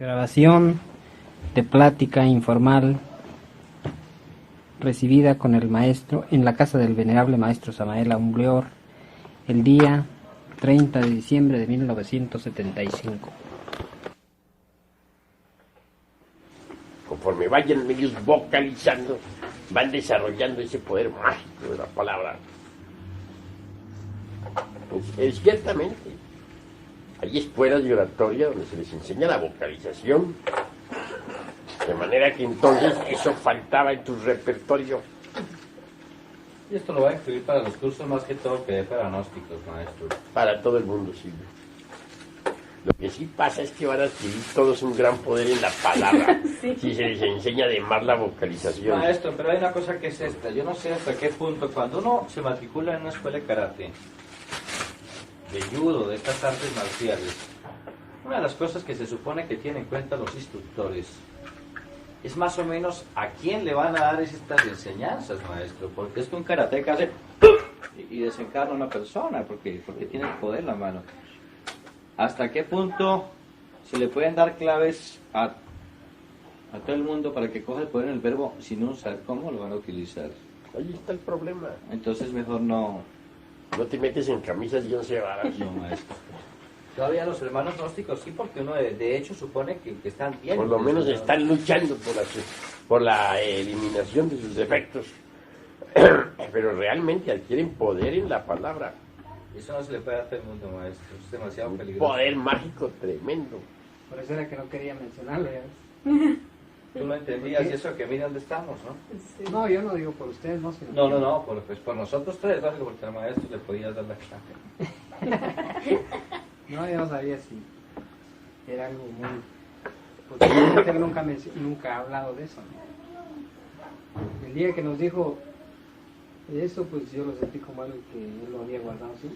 Grabación de plática informal recibida con el maestro en la casa del venerable maestro Samael Aumbleor el día 30 de diciembre de 1975. Conforme vayan ellos vocalizando, van desarrollando ese poder mágico de la palabra. Pues, ciertamente, hay escuelas de oratoria donde se les enseña la vocalización, de manera que entonces eso faltaba en tu repertorio. Y esto lo va a incluir para los cursos más que todo que para gnósticos, maestro. Para todo el mundo, sí. Lo que sí pasa es que van a adquirir todos un gran poder en la palabra, sí, si se les enseña además la vocalización. Maestro, pero hay una cosa que es esta. Yo no sé hasta qué punto, cuando uno se matricula en una escuela de karate, de judo, de estas artes marciales, una de las cosas que se supone que tienen en cuenta los instructores es más o menos a quién le van a dar estas enseñanzas, maestro, porque es que un karateca hace y desencarna a una persona porque tiene el poder en la mano. ¿Hasta qué punto se le pueden dar claves a todo el mundo para que coja el poder en el verbo sin uno saber cómo lo van a utilizar? Ahí está el problema. Entonces mejor no te metes en camisas y 11 varas. No, maestro. Todavía los hermanos gnósticos sí, porque uno de hecho supone que están bien. Por lo menos están luchando por la eliminación de sus defectos. Pero realmente adquieren poder en la palabra. Eso no se le puede dar a todo el mundo, maestro. Es demasiado peligroso. Poder mágico tremendo. Por eso era que no quería mencionarlo. Tú lo entendías y eso que mira dónde estamos, ¿no? Sí. No, yo no digo por ustedes, no. Sino No, por nosotros tres, lógico, porque al maestro le podías dar la clave. No, yo no sabía si era algo muy... Porque él nunca ha hablado de eso, ¿no? El día que nos dijo eso, pues yo lo sentí como algo que él lo había guardado, ¿sí?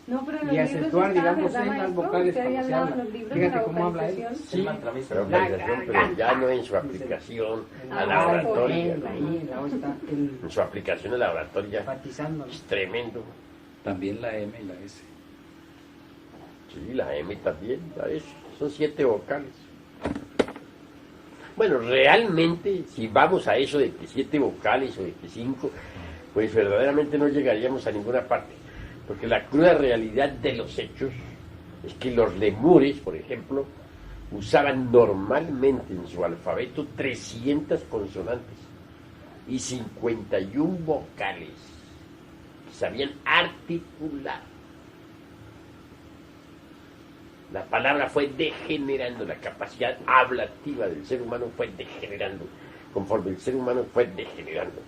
No, pero en los y acentuar, libros digamos, en las vocales que cuando se habla. Fíjate cómo habla él. Sí, pero ya no en su aplicación a la oratoria. En su aplicación a la oratoria es tremendo. También la M y la S. Sí, la M también, la S. Son 7 vocales. Bueno, realmente, si vamos a eso de que 7 vocales o de que 5, pues verdaderamente no llegaríamos a ninguna parte. Porque la cruda realidad de los hechos es que los lemures, por ejemplo, usaban normalmente en su alfabeto 300 consonantes y 51 vocales. Sabían articular. La palabra fue degenerando, la capacidad hablativa del ser humano fue degenerando, conforme el ser humano fue degenerando.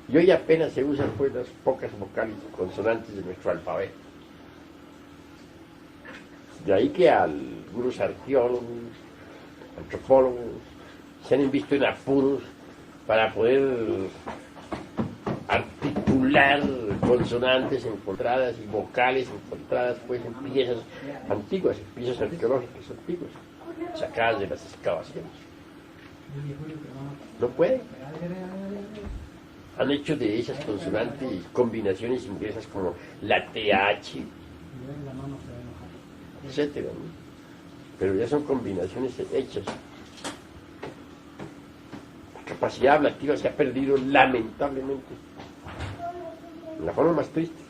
Y hoy apenas se usan pues las pocas vocales y consonantes de nuestro alfabeto. De ahí que algunos arqueólogos, antropólogos, se han visto en apuros para poder articular consonantes encontradas y vocales encontradas pues en piezas antiguas, en piezas arqueológicas antiguas, sacadas de las excavaciones. No puede. Han hecho de esas consonantes combinaciones inglesas como la TH, etcétera, ¿no? Pero ya son combinaciones hechas. La capacidad hablativa se ha perdido lamentablemente, en la forma más triste.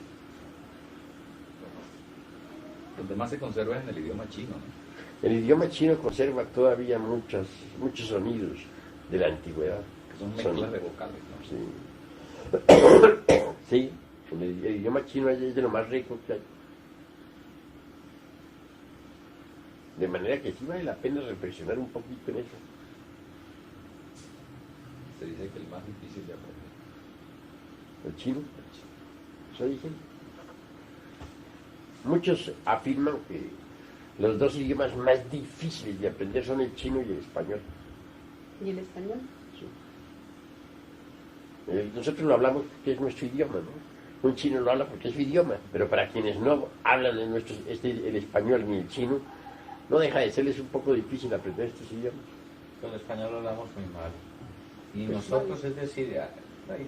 Los demás se conservan en el idioma chino, ¿no? El idioma chino conserva todavía muchos sonidos de la antigüedad. Que son mezclas de vocales, ¿no? Sí. Sí, el idioma chino es de lo más rico que hay. De manera que sí vale la pena reflexionar un poquito en eso. Se dice que el más difícil de aprender. ¿El chino? Eso dicen. Muchos afirman que los dos idiomas más difíciles de aprender son el chino y el español. ¿Y el español? Sí. Nosotros lo hablamos porque es nuestro idioma, ¿no? Un chino lo habla porque es su idioma, pero para quienes no hablan el español ni el chino, no deja de serles un poco difícil aprender estos idiomas. Con el español lo hablamos muy mal. Y nosotros, es decir,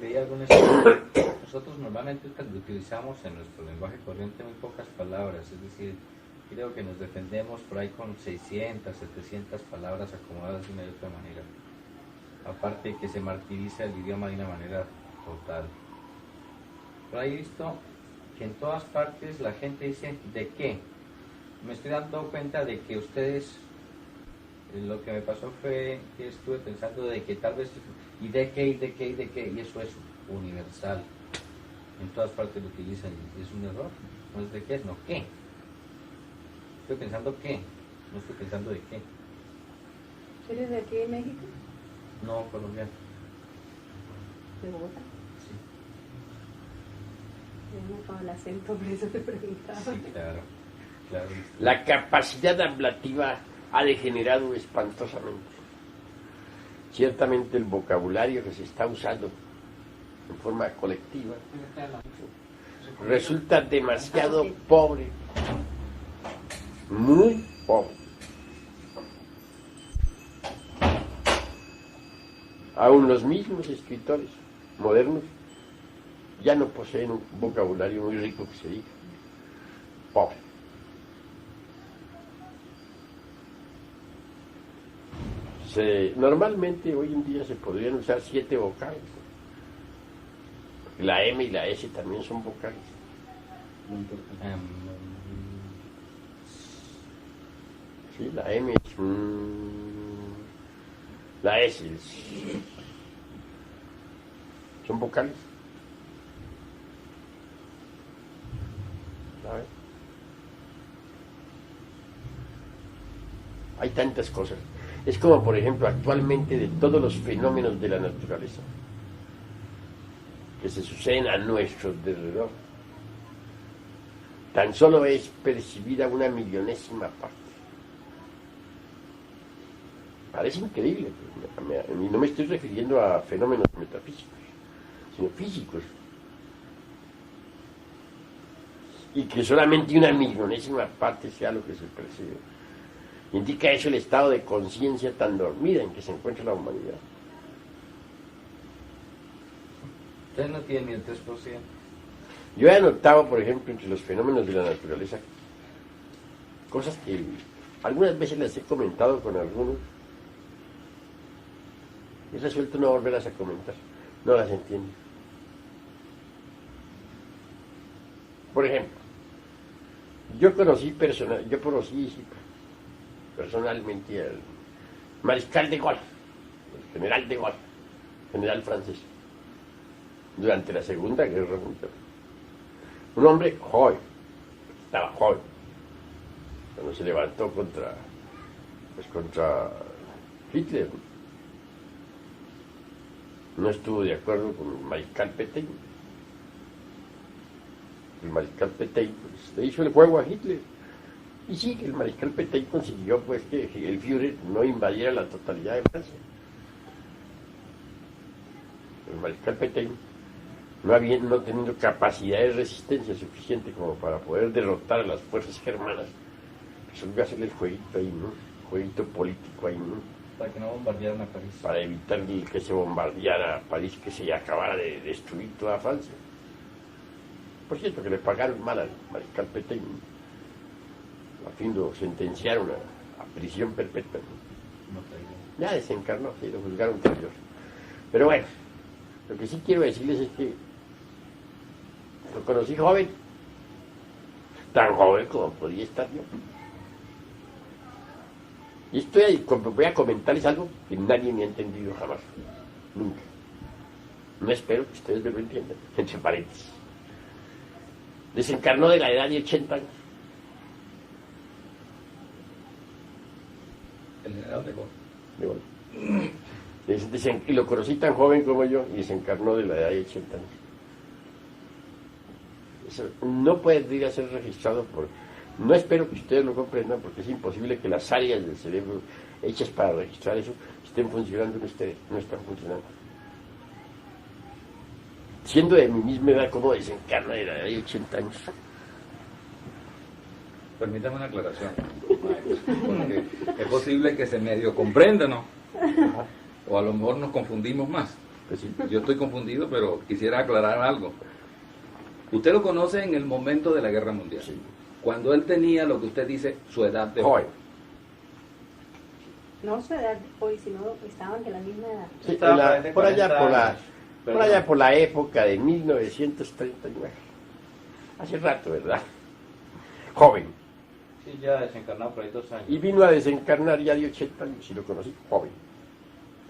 leí algún estudio, nosotros normalmente utilizamos en nuestro lenguaje corriente muy pocas palabras, es decir, creo que nos defendemos por ahí con 600, 700 palabras acomodadas de una y otra manera. Aparte que se martiriza el idioma de una manera total. Por ahí he visto que en todas partes la gente dice ¿de qué? Me estoy dando cuenta de que ustedes, lo que me pasó fue que estuve pensando de que tal vez, y de qué, y de qué, y de qué, y eso es universal. En todas partes lo utilizan y es un error. No es de qué, es no qué. Estoy pensando qué, no estoy pensando de qué. ¿Eres de aquí de México? No, colombiano. ¿De Bogotá? Sí, Tengo como el acento, por eso te preguntaba. sí, claro. Claro. La capacidad ablativa ha degenerado espantosamente. Ciertamente el vocabulario que se está usando en forma colectiva resulta demasiado pobre, muy pobre. Aún los mismos escritores modernos ya no poseen un vocabulario muy rico que se diga. Pobre. Normalmente hoy en día se podrían usar 7 vocales. La M y la S también son vocales. Sí, la M es la S es, son vocales. ¿Sabes? Hay tantas cosas. Es como, por ejemplo, actualmente de todos los fenómenos de la naturaleza que se suceden a nuestro alrededor, tan solo es percibida una millonésima parte. Parece increíble, y no me estoy refiriendo a fenómenos metafísicos, sino físicos. Y que solamente una millonésima parte sea lo que se percibe. Indica eso el estado de conciencia tan dormida en que se encuentra la humanidad. Ustedes no tienen ni el 3%. Yo he anotado, por ejemplo, entre los fenómenos de la naturaleza, cosas que algunas veces las he comentado con algunos. He resuelto no volverlas a comentar. No las entiendo. Por ejemplo, yo conocí personalmente al mariscal de Gaulle, el general de Gaulle, general francés, durante la Segunda Guerra Mundial. Un hombre joven, estaba joven, cuando se levantó contra Hitler. No estuvo de acuerdo con el mariscal Pétain. El mariscal Pétain pues, le hizo el juego a Hitler. Y sí, que el mariscal Pétain consiguió pues que el Führer no invadiera la totalidad de Francia. El mariscal Pétain, no teniendo capacidad de resistencia suficiente como para poder derrotar a las fuerzas germanas, resolvió hacerle el jueguito ahí, ¿no? Jueguito político ahí, ¿no? Para que no bombardearan a París. Para evitar que se bombardeara París, que se acabara de destruir toda Francia. Por cierto, que le pagaron mal al mariscal Pétain. A fin lo sentenciaron a prisión perpetua. Ya desencarnó, sí, lo juzgaron por Dios. Pero bueno, lo que sí quiero decirles es que lo conocí joven, tan joven como podía estar yo. Y voy a comentarles algo que nadie me ha entendido jamás, nunca. No espero que ustedes me lo entiendan, entre paréntesis. Desencarnó de la edad de 80 años. El general de Gaulle. Y lo conocí tan joven como yo y desencarnó de la edad de 80 años. Eso no puede ser registrado no espero que ustedes lo comprendan porque es imposible que las áreas del cerebro hechas para registrar eso estén funcionando en ustedes, no están funcionando. Siendo de mi misma edad, ¿cómo desencarna de la edad de 80 años? Permítame una aclaración, porque es posible que se medio comprenda, ¿no? O a lo mejor nos confundimos más. Pues sí. Yo estoy confundido, pero quisiera aclarar algo. Usted lo conoce en el momento de la Guerra Mundial. Sí. cuando él tenía lo que usted dice, su edad de Joven. No su edad hoy, sino estaban de la misma edad. Sí, Estaba de por allá 40 años. por allá por la época de 1939. Hace rato, ¿verdad? Joven. Sí, ya desencarnado por ahí 2 años. Y vino a desencarnar ya de 80 años, y lo conocí, joven.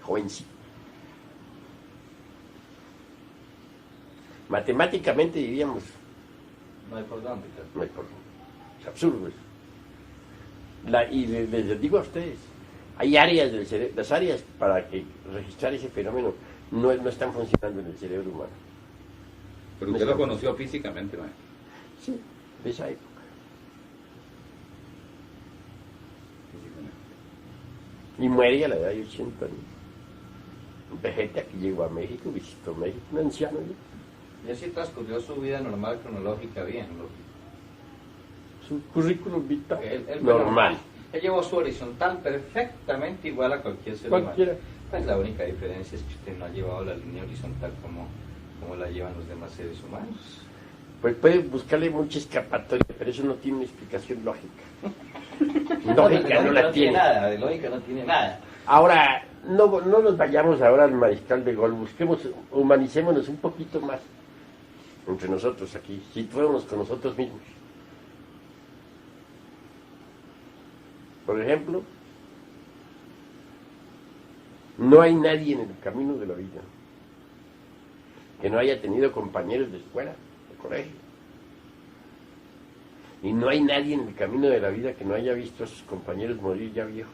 Jovencito. Matemáticamente diríamos, No hay por dónde. no hay por dónde. Es absurdo eso. Y les digo a ustedes, hay áreas del cerebro, las áreas para que registrar ese fenómeno no están funcionando en el cerebro humano. Pero usted lo conoció físicamente, maestro. Sí, de esa época. Físicamente. Y muere a la edad de 80 años. Un vejete que llegó a México, visitó México, un anciano ya. Y así transcurrió su vida normal, cronológica, bien. Su currículum vitae Él normal. Él llevó su horizontal perfectamente igual a cualquier ser Cualquiera. humano. Pues la única diferencia es que usted no ha llevado la línea horizontal como la llevan los demás seres humanos. Pues puede buscarle mucha escapatoria, pero eso no tiene una explicación lógica. Lógica no la tiene. Nada, de lógica no tiene nada. Ahora, no nos vayamos ahora al mariscal de gol, humanicémonos un poquito más entre nosotros aquí, situémonos con nosotros mismos. Por ejemplo, no hay nadie en el camino de la vida que no haya tenido compañeros de escuela, de colegio. Y no hay nadie en el camino de la vida que no haya visto a sus compañeros morir ya viejos.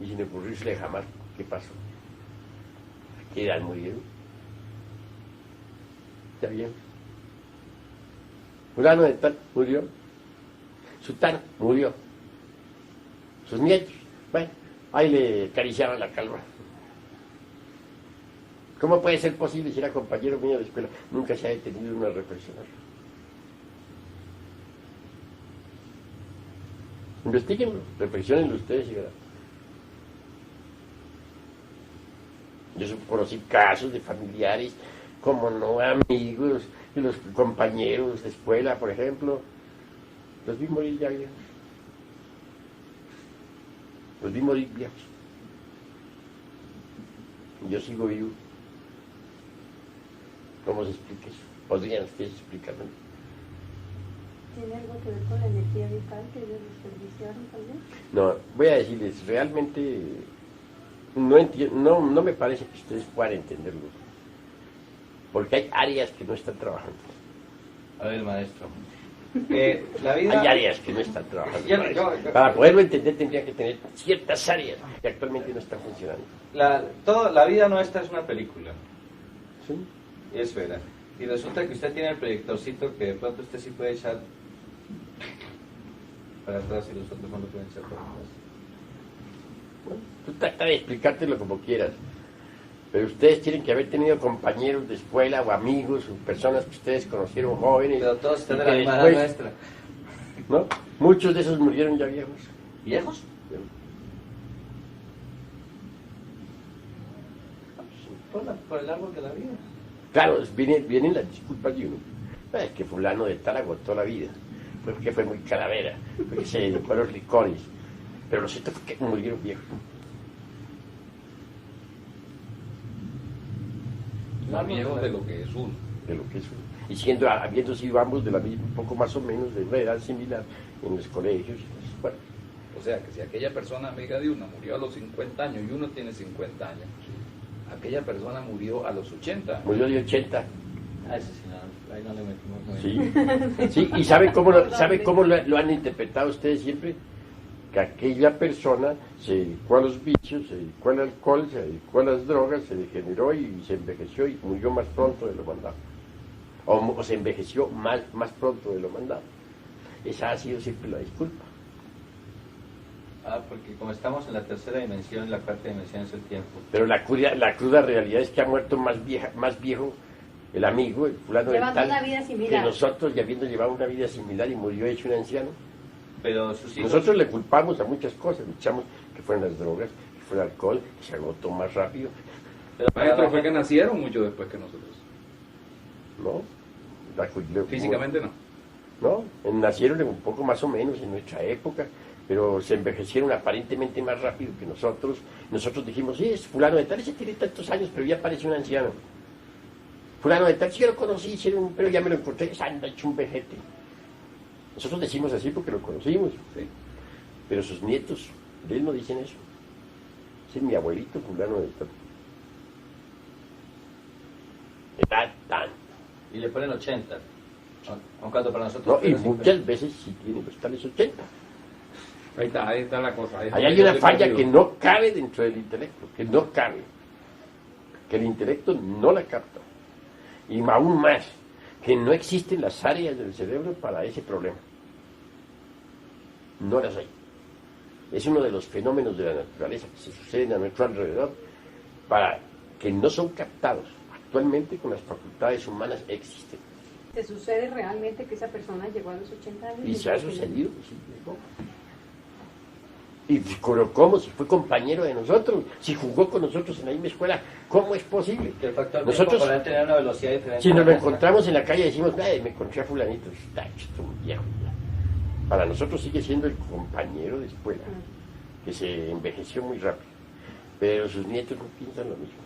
Y sin ocurrirse jamás qué pasó. ¿A qué edad murieron? Ya bien. Fulano de tal murió. Sutano murió. Sus nietos, bueno, ahí le acariciaban la calva. ¿Cómo puede ser posible si era compañero mío de escuela? Nunca se ha detenido una reflexión. Investíguenlo, reflexionenlo ustedes y verán. Yo conocí casos de familiares, como no amigos, y los compañeros de escuela, por ejemplo, los vi morir ya viejos. Los vi morir viejos. Y yo sigo vivo. ¿Cómo se explica eso? ¿Podrían ustedes explicarlo? ¿Tiene algo que ver con la energía vital que ellos desperdiciaron también? No, voy a decirles, realmente no me parece que ustedes puedan entenderlo. Porque hay áreas que no están trabajando. A ver, maestro. La vida... Hay áreas que no están trabajando. Yo- Para poderlo entender tendría que tener ciertas áreas que actualmente no están funcionando. La vida nuestra es una película. ¿Sí? Es verdad. Y resulta que usted tiene el proyectorcito que de pronto usted sí puede echar para atrás y los otros no lo pueden echar para atrás. Bueno, tú trata de explicártelo como quieras. Pero ustedes tienen que haber tenido compañeros de escuela o amigos o personas que ustedes conocieron jóvenes. Pero todos están de y la que misma edad después, nuestra. ¿no? Muchos de esos murieron ya viejos. ¿Viejos? Por el árbol de la vida. Claro, vienen las disculpas de uno. Es que fulano de tal agotó la vida. Fue porque fue muy calavera. Porque se dedicó a los licores. Pero lo cierto fue que murieron viejos. Más viejo de lo que es uno. De lo que es uno. Y habiendo sido ambos de la misma, un poco más o menos de una edad similar en los colegios. Bueno, O sea, que si aquella persona amiga de uno murió a los 50 años y uno tiene 50 años, aquella persona murió a los 80. murió de 80. Ah, ese sí, no, ahí no le metimos muy bien. Sí, sí, y ¿sabe cómo lo han interpretado ustedes siempre? Que aquella persona se dedicó a los vicios, se dedicó al alcohol, se dedicó a las drogas, se degeneró y se envejeció y murió más pronto de lo mandado. O se envejeció más pronto de lo mandado. Esa ha sido siempre la disculpa. Ah, porque como estamos en la tercera dimensión, la cuarta dimensión es el tiempo. Pero la cruda realidad es que ha muerto más viejo el amigo, el fulano del Llevando tal, una vida que similar. nosotros, ya habiendo llevado una vida similar y murió hecho un anciano. Pero sus hijos... Nosotros le culpamos a muchas cosas, le echamos que fueron las drogas, que fue el alcohol, que se agotó más rápido, pero para Maestro, la fue que gente- nacieron mucho después que nosotros. ¿no? Físicamente no. ¿No? Nacieron un poco más o menos en nuestra época, pero se envejecieron aparentemente más rápido que nosotros. Nosotros dijimos, sí, es fulano de tal, ese tiene tantos años, pero ya parece un anciano. Fulano de tal, sí, yo lo conocí, pero ya me lo encontré, anda hecho un vejete. Nosotros decimos así porque lo conocimos, Sí. pero sus nietos de él no dicen eso. Ese es mi abuelito fulano de tal. Era tan. Y le ponen 80. Aun cuando para nosotros... No, y era 50. muchas veces sí tienen los tales 80. Ahí está la cosa. Ahí hay una falla que no cabe dentro del intelecto, que no cabe. Que el intelecto no la capta. Y aún más, que no existen las áreas del cerebro para ese problema. No las hay. Es uno de los fenómenos de la naturaleza que se suceden a nuestro alrededor para que no son captados. Actualmente con las facultades humanas existen. ¿Te sucede realmente que esa persona llegó a los 80 años? Y se ha sucedido, sí, llegó. Y ¿cómo? Si fue compañero de nosotros, si jugó con nosotros en la misma escuela, ¿cómo es posible? Que el factor Nosotros, tiempo podrá tener una velocidad diferente. si nos lo encontramos en la calle decimos, me encontré a fulanito, está hecho un viejo ya. Para nosotros sigue siendo el compañero de escuela, que se envejeció muy rápido, pero sus nietos no piensan lo mismo.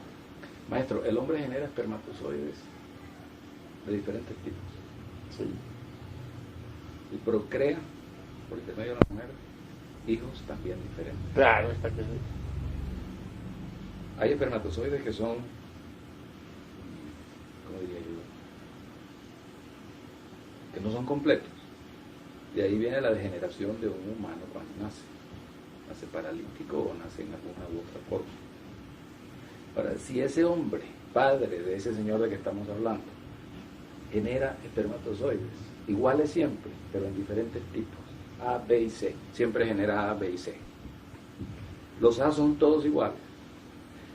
Maestro, el hombre genera espermatozoides de diferentes tipos. Sí. Y procrea, por intermedio de la mujer, hijos también diferentes. Claro, está que sí. Hay espermatozoides que son, ¿cómo diría yo? Que no son completos. De ahí viene la degeneración de un humano cuando nace. Nace paralítico o nace en alguna u otra forma. Ahora, si ese hombre, padre de ese señor de que estamos hablando, genera espermatozoides, iguales siempre, pero en diferentes tipos, A, B y C, siempre genera A, B y C. Los A son todos iguales.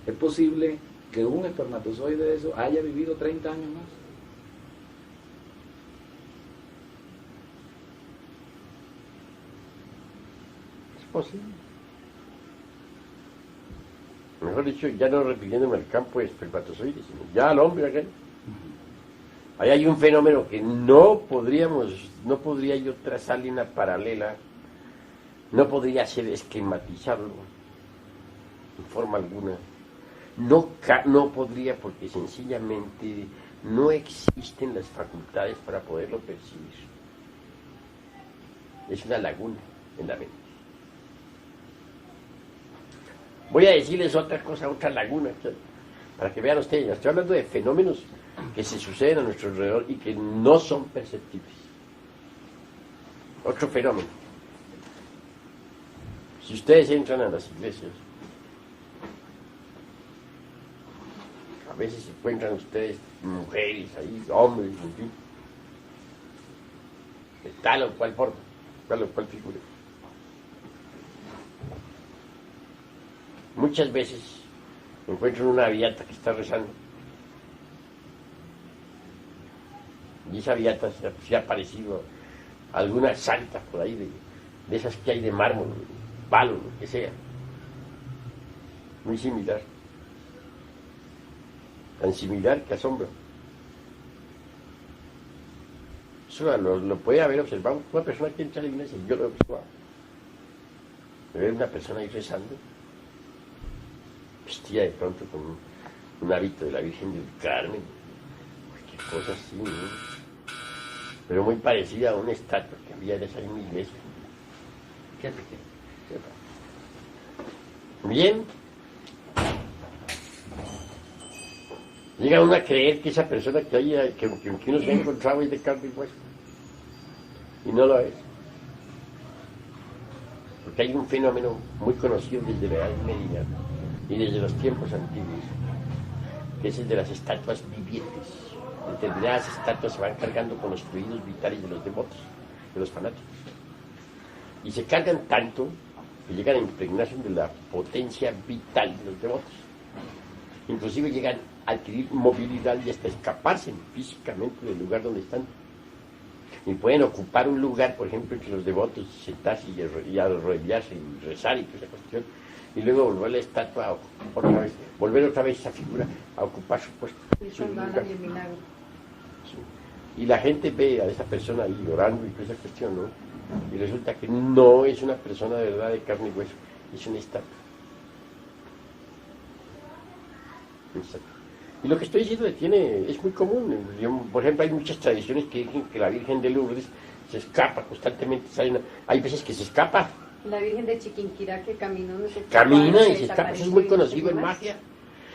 Es posible que un espermatozoide de eso haya vivido 30 años más. Es posible. Mejor dicho, ya no refiriéndome al campo de espermatozoides, sino ya al hombre acá. Ahí hay un fenómeno que no podría yo trazarle una paralela, no podría ser esquematizarlo en forma alguna. No podría porque sencillamente no existen las facultades para poderlo percibir. Es una laguna en la mente. Voy a decirles otra cosa, otra laguna, para que vean ustedes. Estoy hablando de fenómenos que se suceden a nuestro alrededor y que no son perceptibles. Otro fenómeno. Si ustedes entran a las iglesias, a veces se encuentran ustedes mujeres ahí, hombres, en fin, de tal o cual forma, tal o cual figura. Muchas veces encuentro una beata que está rezando y esa beata se ha parecido a alguna santa por ahí de esas que hay de mármol, de palo, lo que sea, muy similar, tan similar que asombra. Eso lo puede haber observado una persona que entra a la iglesia, yo lo he observado, ver una persona ahí rezando, vestida de pronto con un hábito de la Virgen del Carmen, qué cosa así, ¿no? Pero muy parecida a una estatua que había de esa misma iglesia. Fíjate que... Bien. Llega uno a creer que esa persona que uno se ha encontrado es de carne y hueso. Y no lo es. Porque hay un fenómeno muy conocido desde la Edad Media y desde los tiempos antiguos, que es el de las estatuas vivientes. Determinadas estatuas se van cargando con los fluidos vitales de los devotos, de los fanáticos. Y se cargan tanto que llegan a impregnarse de la potencia vital de los devotos. Inclusive llegan a adquirir movilidad y hasta escaparse físicamente del lugar donde están. Y pueden ocupar un lugar, por ejemplo, entre los devotos, sentarse y arrodillarse y rezar y toda esa cuestión. Y luego volver la estatua volver otra vez esa figura a ocupar su puesto. Y son ganas y el milagro. Sí. Y la gente ve a esa persona ahí llorando y toda esa cuestión, ¿no? Y resulta que no es una persona de verdad de carne y hueso, es una estatua. Y lo que estoy diciendo es muy común. Por ejemplo, hay muchas tradiciones que dicen que la Virgen de Lourdes se escapa constantemente, hay veces que se escapa. La Virgen de Chiquinquirá que caminó, no sé Camina y se escapa, eso es muy conocido en magia.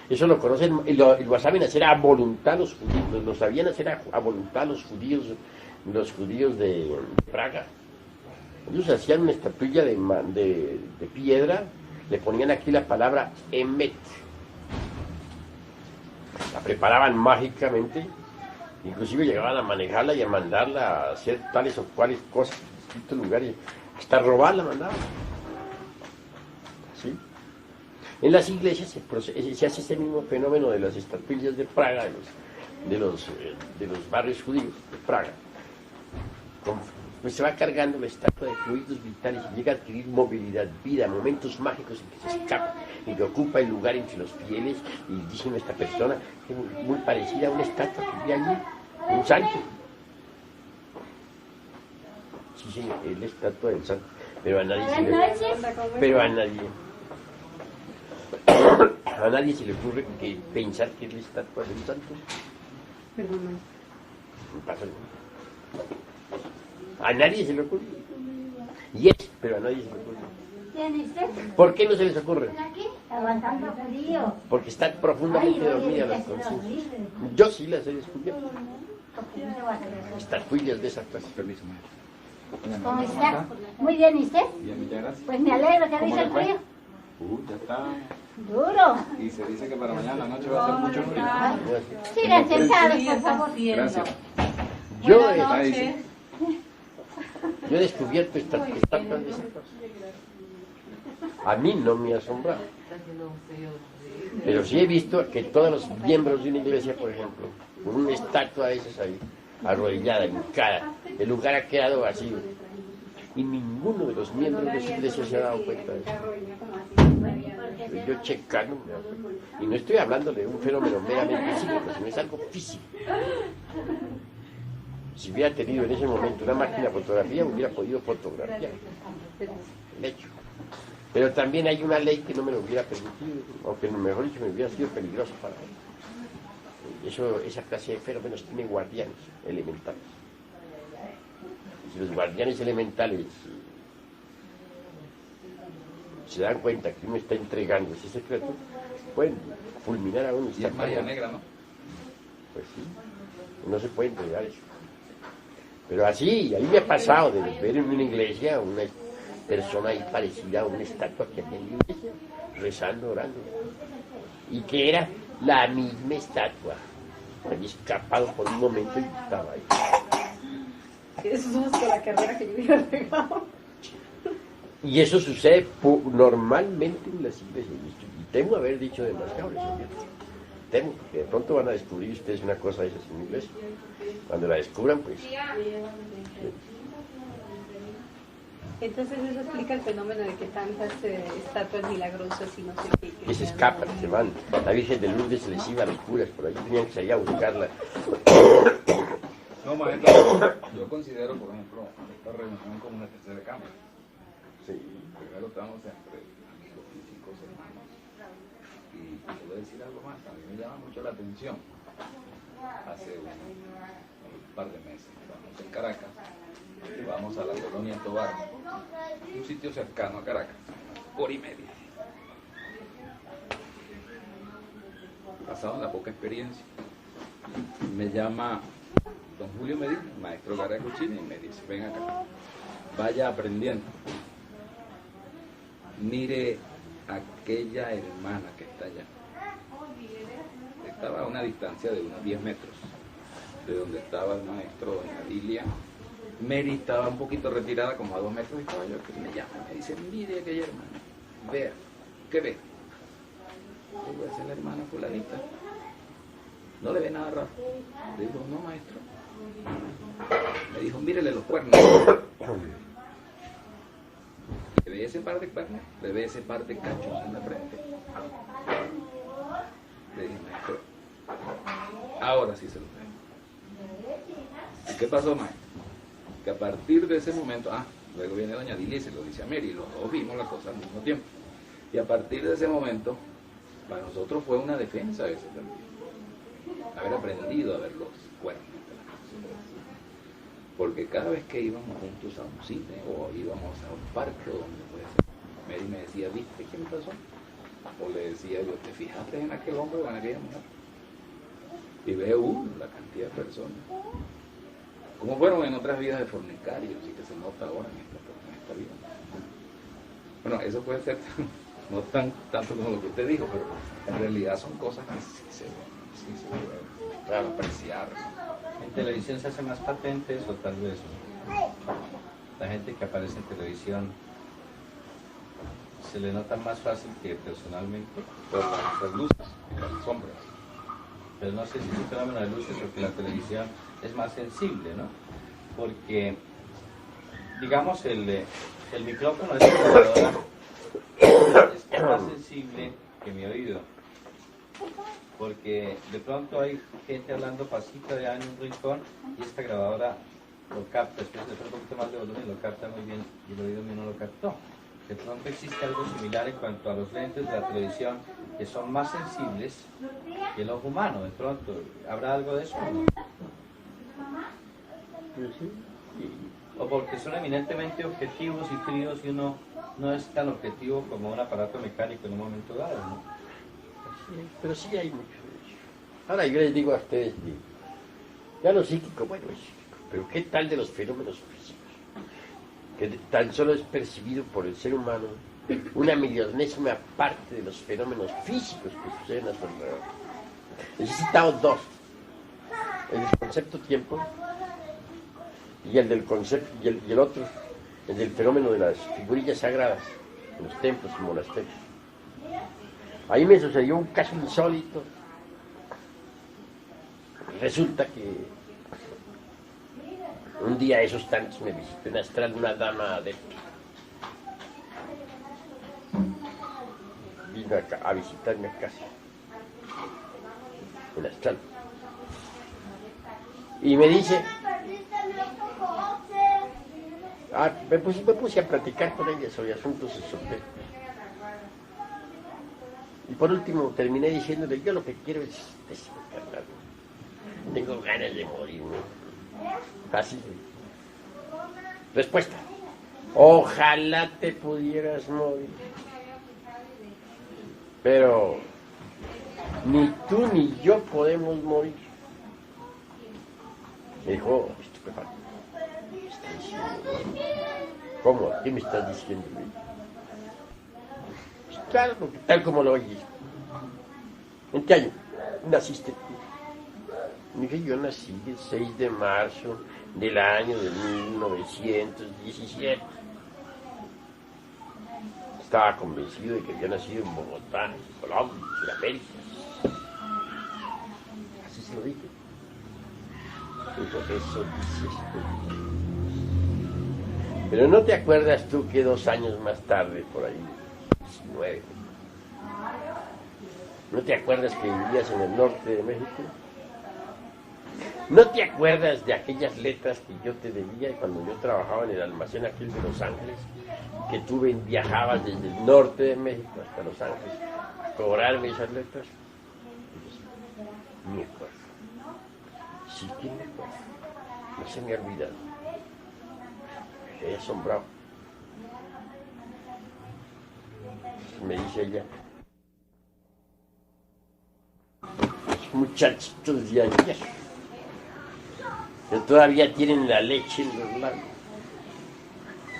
Eso lo conocen, lo saben hacer a voluntad los judíos, lo sabían hacer a voluntad los judíos de Praga. Ellos hacían una estatuilla de piedra, le ponían aquí la palabra Emet, la preparaban mágicamente, inclusive llegaban a manejarla y a mandarla a hacer tales o cuales cosas en distintos lugares, hasta robarla mandaban. ¿Sí? En las iglesias se hace ese mismo fenómeno de las estatuillas de Praga, de los barrios judíos de Praga. Pues se va cargando la estatua de fluidos vitales y llega a adquirir movilidad, vida, momentos mágicos en que se escapa, en que ocupa el lugar entre los fieles, y dicen a esta persona que es muy parecida a una estatua que vi allí, un santo. Sí, señor, es la estatua del santo, pero a nadie se le ocurre pensar que es la estatua del santo. Perdón. A nadie se le ocurre. Pero a nadie se le ocurre. ¿Por qué no se les ocurre? Aguantando frío. Porque están profundamente dormidas las conciencias. Yo sí las he descubierto. Estatuillas de esas clases. Permiso, maestro. ¿Cómo está? Muy bien, ¿y usted? Bien, muchas gracias. Pues me alegro, ¿qué ¿Cómo dice el le fue? frío? Ya está. Duro. Y se dice que para mañana a la noche va a ser mucho frío. Sigan sentados, por favor. Gracias. Yo Ahí sí. he descubierto estatuas de esas cosas. A mí no me ha asombrado. Pero sí he visto que todos los miembros de una iglesia, por ejemplo, con una estatua de esas ahí, arrodillada, hincada, el lugar ha quedado vacío. Y ninguno de los miembros de esa iglesia se ha dado cuenta de eso. Yo checando, y no estoy hablando de un fenómeno meramente psíquico, sino es algo físico. Si hubiera tenido en ese momento una máquina de fotografía, hubiera podido fotografiar el hecho. Pero también hay una ley que no me lo hubiera permitido, aunque mejor dicho me hubiera sido peligroso para él. Esa clase de fenómenos tiene guardianes elementales. Si los guardianes elementales se dan cuenta que uno está entregando ese secreto, pueden fulminar a uno. Y es magia negra, ¿no? Pues sí, no se puede entregar eso. Pero así, a mí me ha pasado de ver en una iglesia una persona ahí parecida a una estatua que había en la iglesia, rezando, orando, y que era la misma estatua. Había escapado por un momento y estaba ahí. Eso es justo la carrera que yo hubiera pegado. Y eso sucede normalmente en las iglesias. Y temo haber dicho demasiado eso. Temo, que de pronto van a descubrir ustedes una cosa de esas en la iglesia. Cuando la descubran, pues... Entonces eso explica el fenómeno de que tantas estatuas milagrosas y no sé qué. Que se escapan, se van. La Virgen de Lourdes se les iba a los curas por ahí, tenían que salir a buscarla. No, maestro, yo considero, por ejemplo, esta reunión como una tercera cámara. Sí. Primero estamos entre amigos físicos, hermanos. Y quiero decir algo más, a mí me llama mucho la atención. Hace un par de meses estamos en Caracas, vamos a la colonia Tobar, un sitio cercano a Caracas, hora y media. Basado en la poca experiencia, me llama don Julio Medina, maestro Garacuchini, y me dice: ven acá, vaya aprendiendo. Mire aquella hermana que está allá. Estaba a una distancia de unos 10 metros de donde estaba el maestro doña Lilia. Mary estaba un poquito retirada, como a 2 metros, y estaba yo, que me llama, me dice: mire aquella hermana, vea, ¿qué ve? Digo: esa es la hermana fulanita. ¿No le ve nada raro? Le digo: no, maestro. Me dijo: mírele los cuernos. ¿Le ve ese par de cuernos? ¿Le ve ese par de cachos en la frente? Le dije: maestro, ahora sí se lo veo. ¿Qué pasó, maestro? Que a partir de ese momento, luego viene doña Dili y se lo dice a Mary, los dos vimos la cosa al mismo tiempo. Y a partir de ese momento, para nosotros fue una defensa eso también. Haber aprendido a ver los cuernos de las personas. Porque cada vez que íbamos juntos a un cine o íbamos a un parque o donde fuese, Mary me decía, ¿viste quién pasó? O le decía yo, ¿te fijaste en aquel hombre o en aquella mujer? Y veo la cantidad de personas. Como fueron en otras vidas de fornicarios y que se nota ahora en esta vida. Bueno, eso puede ser no tanto como lo que usted dijo, pero en realidad son cosas que sí se pueden apreciar. En televisión se hace más patente eso, tal vez. La gente que aparece en televisión se le nota más fácil que personalmente. Por las luces y las sombras. Pero no sé si es un fenómeno de luces o que la televisión es más sensible, ¿no? Porque, digamos, el micrófono de esta grabadora es más sensible que mi oído. Porque de pronto hay gente hablando pasito allá en un rincón y esta grabadora lo capta, después de un poquito más de volumen lo capta muy bien y el oído mío no lo captó. De pronto existe algo similar en cuanto a los lentes de la televisión que son más sensibles que el ojo humano. De pronto, ¿habrá algo de eso? O porque son eminentemente objetivos y fríos y uno no es tan objetivo como un aparato mecánico en un momento dado, ¿no? Pero sí hay mucho de eso. Ahora yo les digo a ustedes, ya lo psíquico, bueno, es psíquico, pero ¿qué tal de los fenómenos físicos? Que tan solo es percibido por el ser humano una millonésima parte de los fenómenos físicos que suceden a su alrededor. Necesitamos dos: el del concepto tiempo y el del concepto y el otro, el del fenómeno de las figurillas sagradas en los templos y monasterios. Ahí me sucedió un caso insólito. Resulta que un día esos tantos me visitó en astral una dama adepta. Vino a visitarme a casa, en astral. Y me dice, me puse a platicar con ella sobre asuntos esotéricos. Y por último terminé diciéndole, yo lo que quiero es desencarnarme. Tengo ganas de morirme. Así. Respuesta: ojalá te pudieras morir. Pero ni tú ni yo podemos morir. Me dijo, estupefacto. ¿Qué estás diciendo? ¿Cómo? ¿Qué me estás diciendo? Pues claro, porque tal como lo oyes. ¿En qué año naciste tú? Me dije, yo nací el 6 de marzo del año de 1917. Estaba convencido de que había nacido en Bogotá, Colombia, Sudamérica. Así se lo dije. Dijo, eso dices tú. Pero ¿no te acuerdas tú que 2 años más tarde, por ahí, 19, ¿no te acuerdas que vivías en el norte de México? ¿No te acuerdas de aquellas letras que yo te debía cuando yo trabajaba en el almacén aquel de Los Ángeles? Que tú viajabas desde el norte de México hasta Los Ángeles a cobrarme esas letras. Me acuerdo. Sí que me acuerdo. No se me ha olvidado. Me quedé asombrado. Me dice ella, los muchachitos de ayer que todavía tienen la leche en los labios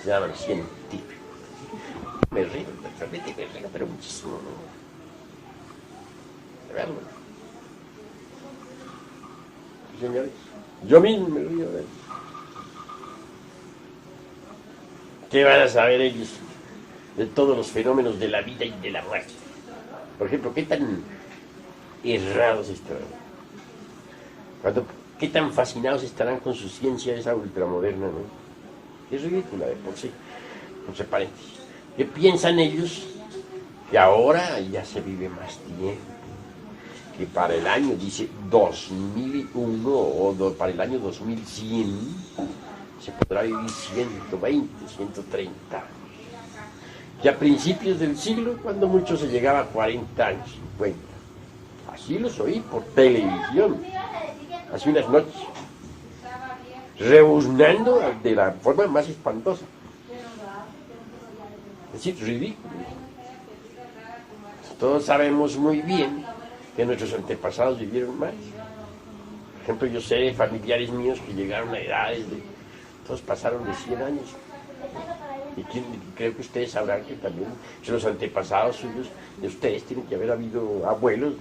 se llaman científicos. Me río, realmente me río, pero muchísimo, ¿no? Veamos. Señores, yo mismo me río de ellos. ¿Qué van a saber ellos de todos los fenómenos de la vida y de la muerte? Por ejemplo, ¿qué tan errados estarán? ¿Qué tan fascinados estarán con su ciencia esa ultramoderna, no? Es ridícula de por sí, entre paréntesis. ¿Qué piensan ellos? Que ahora ya se vive más tiempo, que para el año, dice, 2001 o para el año 2100, se podrá vivir 120, 130 años. Que a principios del siglo, cuando mucho se llegaba a 40 años, 50. Así los oí por televisión, hace unas noches, rebuznando de la forma más espantosa. Es decir, ridículo. Todos sabemos muy bien que nuestros antepasados vivieron más. Por ejemplo, yo sé de familiares míos que llegaron a edades de... Todos pasaron de 100 años. Y creo que ustedes sabrán que también los antepasados suyos de ustedes tienen que haber habido abuelos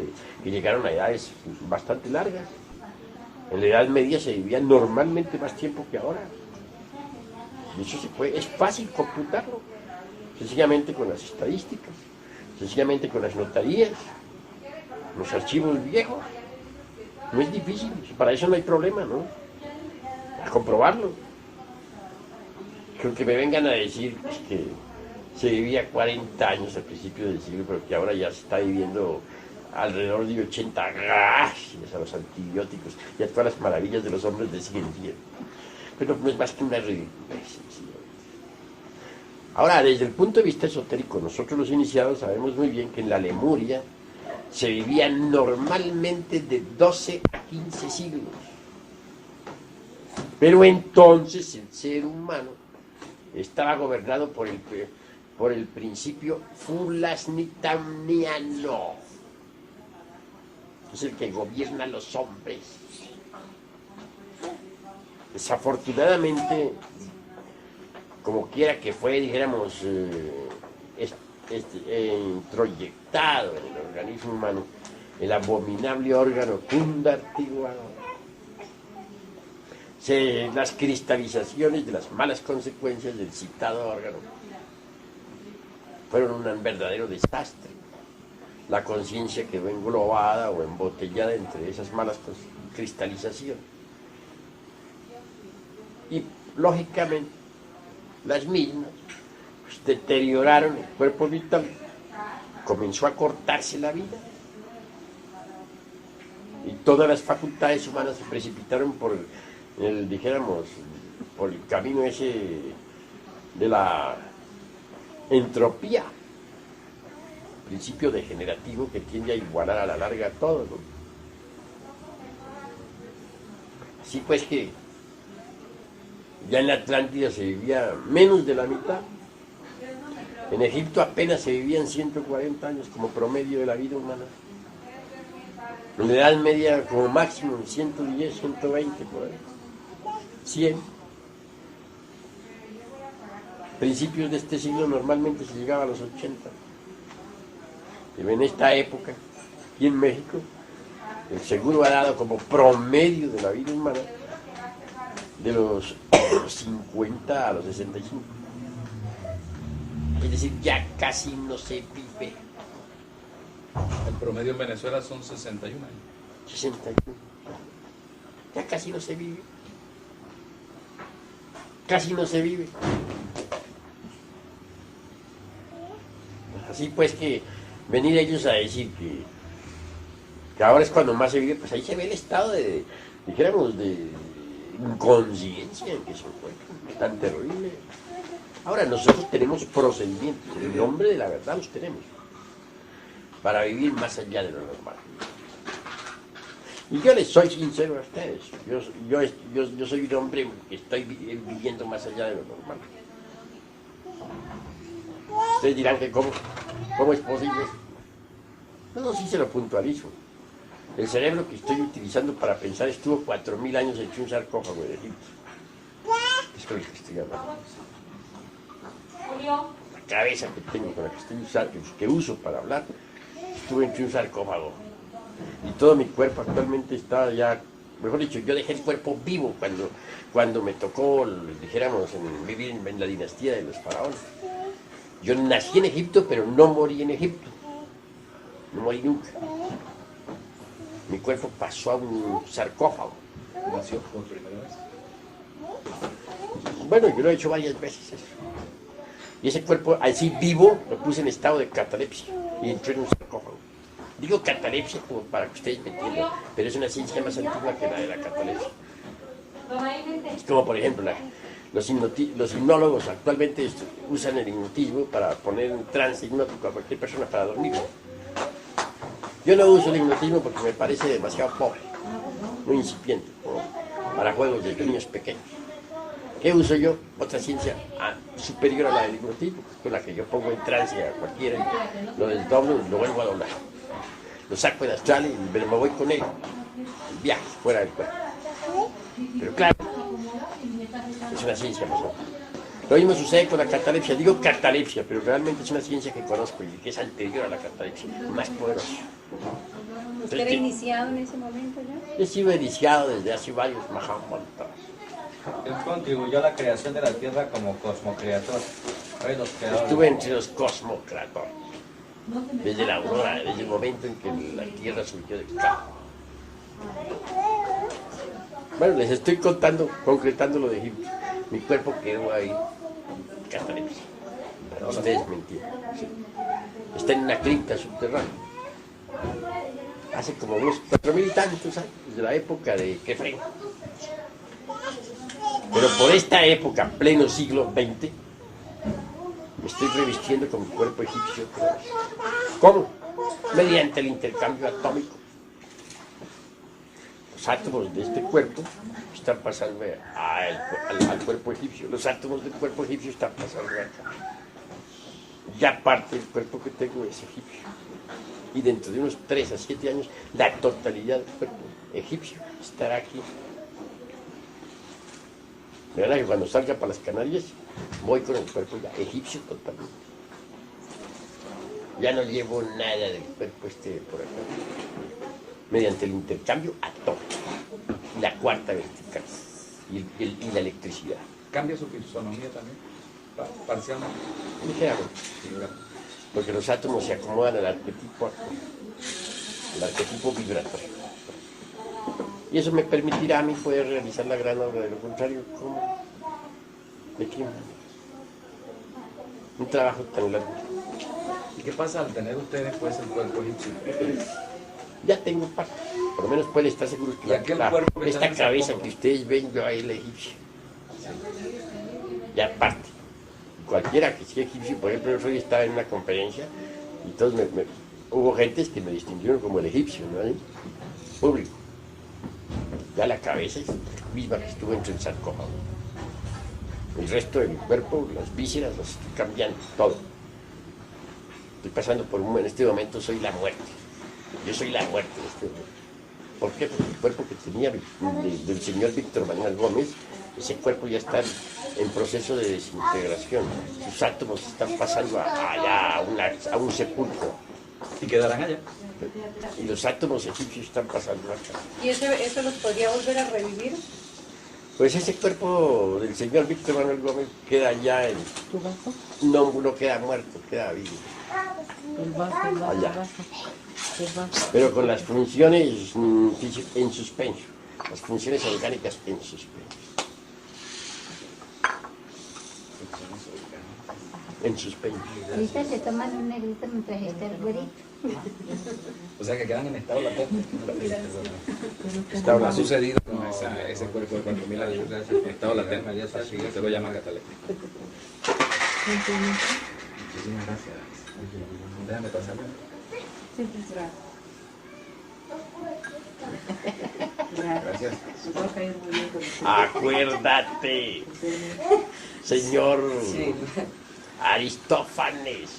que llegaron a edades bastante largas. En la Edad Media se vivía normalmente más tiempo que ahora. Y eso es fácil computarlo, sencillamente con las estadísticas, sencillamente con las notarías, los archivos viejos. No es difícil, para eso no hay problema, ¿no? A comprobarlo. Creo que me vengan a decir que se vivía 40 años al principio del siglo, pero que ahora ya se está viviendo alrededor de 80, gracias a los antibióticos y a todas las maravillas de los hombres de ciencia. Pero no es más que una ridiculez. Ahora, desde el punto de vista esotérico, nosotros los iniciados sabemos muy bien que en la Lemuria se vivía normalmente de 12 a 15 siglos. Pero entonces el ser humano estaba gobernado por el principio fulasnitaniano. Es el que gobierna a los hombres. Desafortunadamente, como quiera que fue, dijéramos, introyectado en el organismo humano, el abominable órgano kundartiguado. Las cristalizaciones de las malas consecuencias del citado órgano fueron un verdadero desastre. La conciencia quedó englobada o embotellada entre esas malas cristalizaciones. Y, lógicamente, las mismas pues, deterioraron el cuerpo vital. Comenzó a cortarse la vida. Y todas las facultades humanas se precipitaron por por el camino ese de la entropía, principio degenerativo que tiende a igualar a la larga todo, ¿no? Así pues que ya en la Atlántida se vivía menos de la mitad. En Egipto apenas se vivían 140 años como promedio de la vida humana. En la Edad Media como máximo 110, 120 por ahí. 100. Principios de este siglo normalmente se llegaba a los 80. Pero en esta época, aquí en México, el seguro ha dado como promedio de la vida humana de los 50 a los 65. Es decir, ya casi no se vive. El promedio en Venezuela son 61 años. 61. Ya casi no se vive. Casi no se vive. Así pues que venir ellos a decir que ahora es cuando más se vive, pues ahí se ve el estado de, dijéramos, de inconsciencia en que se encuentra, tan terrible. Ahora nosotros tenemos procedimientos, en nombre de la verdad los tenemos, para vivir más allá de lo normal. Y yo les soy sincero a ustedes, yo soy un hombre que estoy viviendo más allá de lo normal. Ustedes dirán que cómo es posible. No, sí se lo puntualizo. El cerebro que estoy utilizando para pensar estuvo 4.000 años hecho un sarcófago de Egipto. Es con el que estoy hablando. La cabeza que tengo, con la que estoy usando, que uso para hablar, estuvo hecho un sarcófago. Y todo mi cuerpo actualmente está ya, mejor dicho, yo dejé el cuerpo vivo cuando me tocó, dijéramos, vivir en la dinastía de los faraones. Yo nací en Egipto, pero no morí en Egipto. No morí nunca. Mi cuerpo pasó a un sarcófago. ¿Nació por primera vez? Bueno, yo lo he hecho varias veces eso. Y ese cuerpo, así vivo, lo puse en estado de catalepsia y entré en un sarcófago. Digo catalepsia como para que ustedes me entiendan, pero es una ciencia más antigua que la de la catalepsia. Es como, por ejemplo, los hipnólogos actualmente usan el hipnotismo para poner en trance hipnótico a cualquier persona para dormirlo. Yo no uso el hipnotismo porque me parece demasiado pobre, muy incipiente, como para juegos de niños pequeños. ¿Qué uso yo? Otra ciencia superior a la del hipnotismo, con la que yo pongo en trance a cualquiera, lo desdoblo y lo vuelvo a doblar. Lo saco en astral y me voy con él. Viaje fuera del cuerpo. Pero claro, es una ciencia más. Lo mismo sucede con la catalepsia. Digo catalepsia, pero realmente es una ciencia que conozco y que es anterior a la catalepsia, más poderosa. ¿Usted era iniciado en ese momento ya? He sido iniciado desde hace varios Mahamantras. Él contribuyó a la creación de la Tierra como cosmocreador. Estuve entre los cosmocreadores. Desde la aurora, desde el momento en que la Tierra surgió del caos. Bueno, les estoy contando, concretando lo de Egipto. Mi cuerpo quedó ahí, catalepsia. Para ustedes me entienden. Sí. Está en una cripta subterránea. Hace como unos 4.000 y tantos años, desde la época de Kefren. Pero por esta época, pleno siglo XX, me estoy revistiendo con mi cuerpo egipcio. ¿Cómo? Mediante el intercambio atómico. Los átomos de este cuerpo están pasando al cuerpo egipcio. Los átomos del cuerpo egipcio están pasando acá. Ya parte del cuerpo que tengo es egipcio. Y dentro de unos 3 a 7 años, la totalidad del cuerpo egipcio estará aquí. De verdad que cuando salga para las Canarias, voy con el cuerpo ya egipcio totalmente. Ya no llevo nada del cuerpo por acá. Mediante el intercambio atómico. La cuarta vertical. Y la electricidad. ¿Cambia su fisonomía también? Parcialmente. Ligeramente. Porque los átomos se acomodan al arquetipo vibratorio. Y eso me permitirá a mí poder realizar la gran obra. De lo contrario, ¿cómo? ¿De qué? Un trabajo tan largo. ¿Y qué pasa al tener usted después el cuerpo egipcio? Ya tengo parte. Por lo menos puede estar seguro que esta cabeza que ustedes ven, yo ahí la egipcia. Ya parte. Cualquiera que sea egipcio, por ejemplo, yo estaba en una conferencia y todos hubo gentes que me distinguieron como el egipcio, ¿no? Público. Ya la cabeza es la misma que estuvo entre el sarcófago. El resto de mi cuerpo, las vísceras, las estoy cambiando, todo. Estoy pasando por en este momento soy la muerte. Yo soy la muerte en este momento. ¿Por qué? Porque el cuerpo que tenía del señor Víctor Manuel Gómez, ese cuerpo ya está en proceso de desintegración. Sus átomos están pasando allá a un sepulcro. ¿Y quedarán allá? Y los átomos egipcios están pasando acá. ¿Y eso los podría volver a revivir? Pues ese cuerpo del señor Víctor Manuel Gómez queda ya en... No queda muerto, queda vivo. Allá. Pero con las funciones en suspenso. Las funciones orgánicas en suspenso. En suspenso. Ahorita se toman un negrito mientras está el güerito. O sea que quedan en estado latente. Está Ha sucedido con ese cuerpo de 4.000 años en estado latente. Así que se lo llama catalepsia. Muchísimas gracias. Déjame pasar. Gracias. Acuérdate, señor Aristófanes.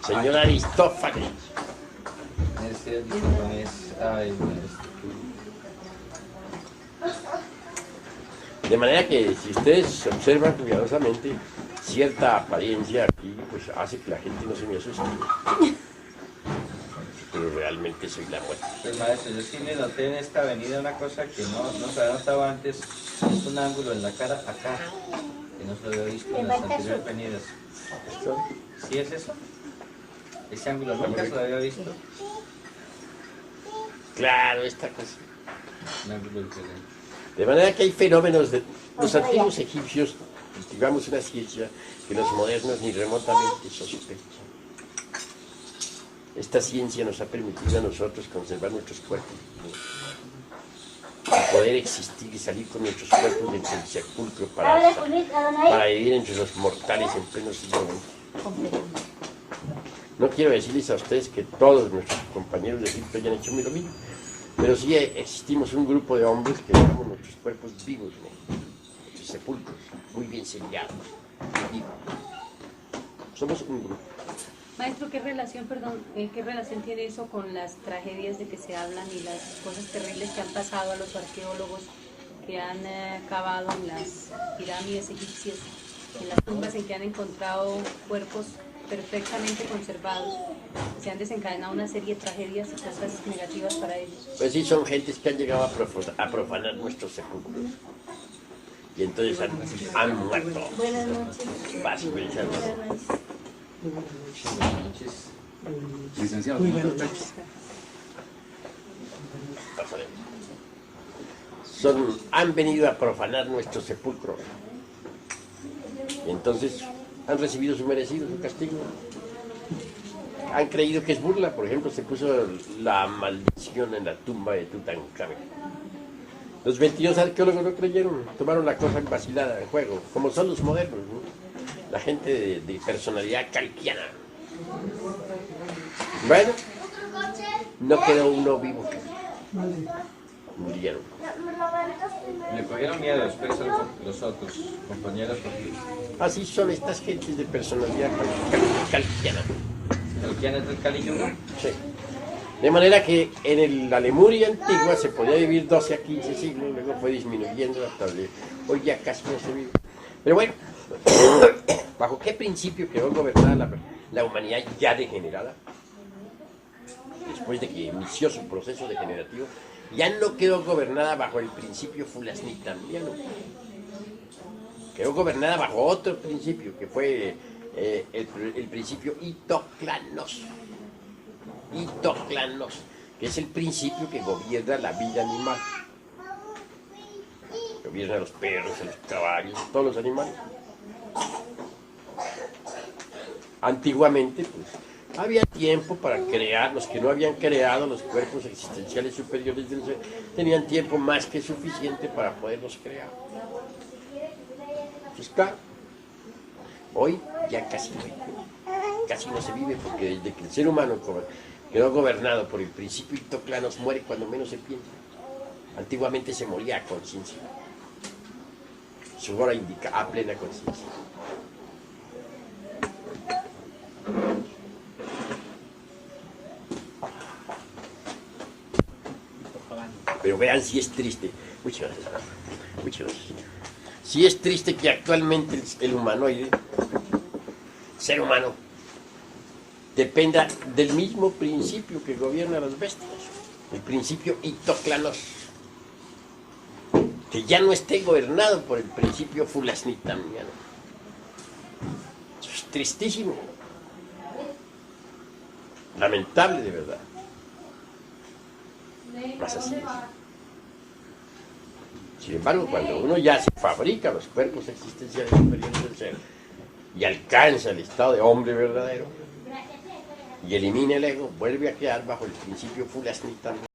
Señor Aristófanes. De manera que si ustedes observan cuidadosamente, cierta apariencia aquí pues hace que la gente no se me asuste. Pero realmente soy la muerte. Pues maestro, yo sí me noté en esta avenida una cosa que no se había notado antes. Es un ángulo en la cara acá, que no se lo había visto en las anteriores venidas. ¿Sí es eso? Ese ángulo nunca se lo había visto. Claro, esta cosa. Un ángulo excelente. De manera que hay fenómenos de los antiguos egipcios, digamos una ciencia que los modernos ni remotamente sospechan. esta ciencia nos ha permitido a nosotros conservar nuestros cuerpos, y poder existir y salir con nuestros cuerpos del sepulcro para vivir entre los mortales en pleno siglo XX. No quiero decirles a ustedes que todos nuestros compañeros de Egipto hayan hecho lo mismo, pero sí existimos un grupo de hombres que dejamos nuestros cuerpos vivos, ¿no? Nuestros sepulcros, muy bien sellados, muy vivos. Somos un grupo. Maestro, qué relación tiene eso con las tragedias de que se hablan y las cosas terribles que han pasado a los arqueólogos que han cavado en las pirámides egipcias, en las tumbas en que han encontrado cuerpos perfectamente conservados? Se han desencadenado una serie de tragedias y cosas negativas para ellos. Pues sí, son gentes que han llegado a profanar nuestros sepulcros. Y entonces han muerto. Buenas noches. Básicamente. Buenas noches. Licenciado. Han venido a profanar nuestros sepulcros. Y entonces han recibido su merecido, su castigo. Han creído que es burla. Por ejemplo, se puso la maldición en la tumba de Tutankamón. Los 22 arqueólogos no creyeron, tomaron la cosa en vacilada, en juego, como son los modernos, ¿no? La gente de personalidad calquiana. Bueno, no quedó uno vivo. Murieron. Le cogieron miedo después los otros compañeros porque Así son estas gentes de personalidad calquiana. ¿quién es el Caliyuga? Sí. De manera que en la Lemuria antigua se podía vivir 12 a 15 siglos, luego fue disminuyendo hasta hoy ya casi no se vive. Pero bueno, ¿bajo qué principio quedó gobernada la humanidad ya degenerada? Después de que inició su proceso degenerativo, ya no quedó gobernada bajo el principio fulasnitamiano. Quedó gobernada bajo otro principio, que fue el principio itoclanos. Itoclanos, que es el principio que gobierna la vida animal. Gobierna a los perros, a los caballos, a todos los animales. Antiguamente, pues, había tiempo para crear. Los que no habían creado los cuerpos existenciales superiores del ser tenían tiempo más que suficiente para poderlos crear. Pues claro, hoy ya casi no se vive, porque desde que el ser humano quedó gobernado por el principio itoclanos, muere cuando menos se piensa. Antiguamente se moría a conciencia. Su hora indica a plena conciencia. Pero vean si es triste. Muchas gracias. Muchas gracias. Si es triste que actualmente el humanoide, ser humano, dependa del mismo principio que gobierna a las bestias, el principio itoclanos, que ya no esté gobernado por el principio fulasnitamiano. Eso es tristísimo, lamentable de verdad. Más así es. Sin embargo, cuando uno ya se fabrica los cuerpos existenciales superiores del ser y alcanza el estado de hombre verdadero y elimina el ego, vuelve a quedar bajo el principio fulasnitamiano.